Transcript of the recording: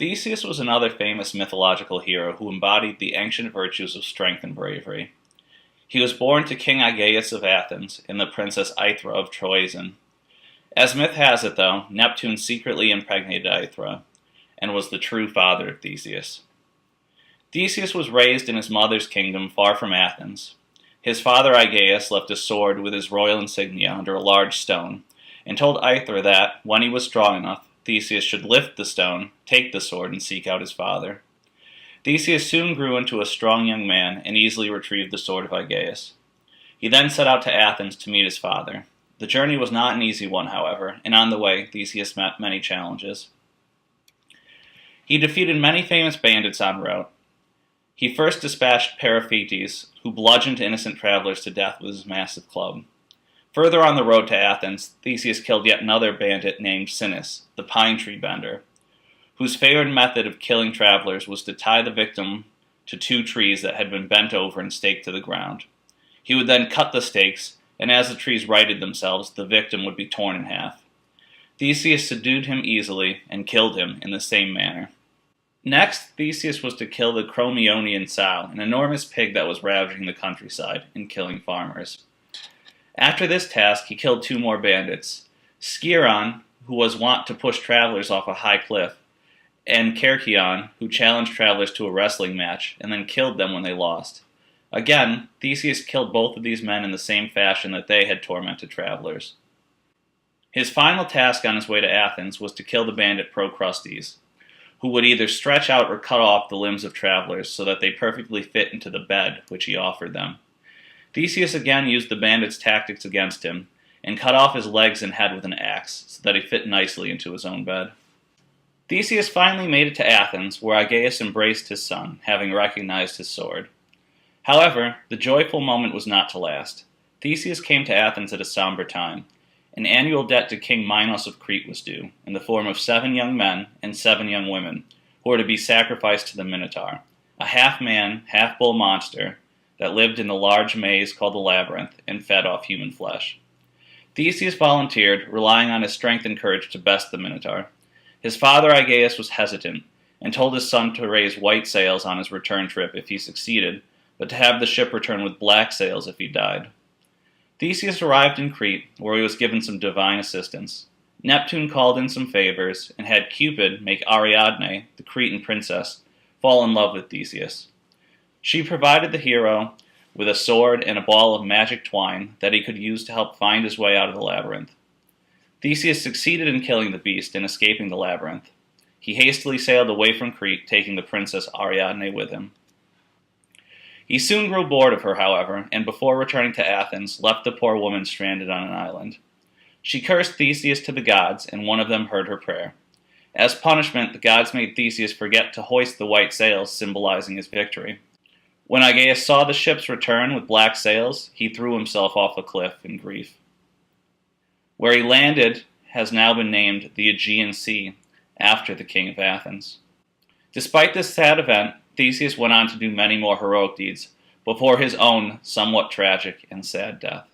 Theseus was another famous mythological hero who embodied the ancient virtues of strength and bravery. He was born to King Aegeus of Athens and the Princess Aethra of Troezen. As myth has it, though, Neptune secretly impregnated Aethra and was the true father of Theseus. Theseus was raised in his mother's kingdom far from Athens. His father Aegeus left a sword with his royal insignia under a large stone, and told Aethra that, when he was strong enough, Theseus should lift the stone, take the sword, and seek out his father. Theseus soon grew into a strong young man and easily retrieved the sword of Aegeus. He then set out to Athens to meet his father. The journey was not an easy one, however, and on the way, Theseus met many challenges. He defeated many famous bandits en route. He first dispatched Periphetes, who bludgeoned innocent travelers to death with his massive club. Further on the road to Athens, Theseus killed yet another bandit named Sinis, the pine tree bender, whose favorite method of killing travelers was to tie the victim to two trees that had been bent over and staked to the ground. He would then cut the stakes, and as the trees righted themselves, the victim would be torn in half. Theseus subdued him easily and killed him in the same manner. Next, Theseus was to kill the Crommyonian sow, an enormous pig that was ravaging the countryside and killing farmers. After this task, he killed two more bandits, Sciron, who was wont to push travelers off a high cliff, and Cercyon, who challenged travelers to a wrestling match and then killed them when they lost. Again, Theseus killed both of these men in the same fashion that they had tormented travelers. His final task on his way to Athens was to kill the bandit Procrustes, who would either stretch out or cut off the limbs of travelers so that they perfectly fit into the bed which he offered them. Theseus again used the bandit's tactics against him, and cut off his legs and head with an axe, so that he fit nicely into his own bed. Theseus finally made it to Athens, where Aegeus embraced his son, having recognized his sword. However, the joyful moment was not to last. Theseus came to Athens at a somber time. An annual debt to King Minos of Crete was due, in the form of 7 young men and 7 young women, who were to be sacrificed to the Minotaur, a half-man, half-bull monster that lived in the large maze called the Labyrinth and fed off human flesh. Theseus volunteered, relying on his strength and courage to best the Minotaur. His father Aegeus was hesitant, and told his son to raise white sails on his return trip if he succeeded, but to have the ship return with black sails if he died. Theseus arrived in Crete, where he was given some divine assistance. Neptune called in some favors, and had Cupid make Ariadne, the Cretan princess, fall in love with Theseus. She provided the hero with a sword and a ball of magic twine that he could use to help find his way out of the labyrinth. Theseus succeeded in killing the beast and escaping the labyrinth. He hastily sailed away from Crete, taking the princess Ariadne with him. He soon grew bored of her, however, and before returning to Athens, left the poor woman stranded on an island. She cursed Theseus to the gods, and one of them heard her prayer. As punishment, the gods made Theseus forget to hoist the white sails, symbolizing his victory. When Aegeus saw the ships return with black sails, he threw himself off a cliff in grief. Where he landed has now been named the Aegean Sea, after the king of Athens. Despite this sad event, Theseus went on to do many more heroic deeds before his own somewhat tragic and sad death.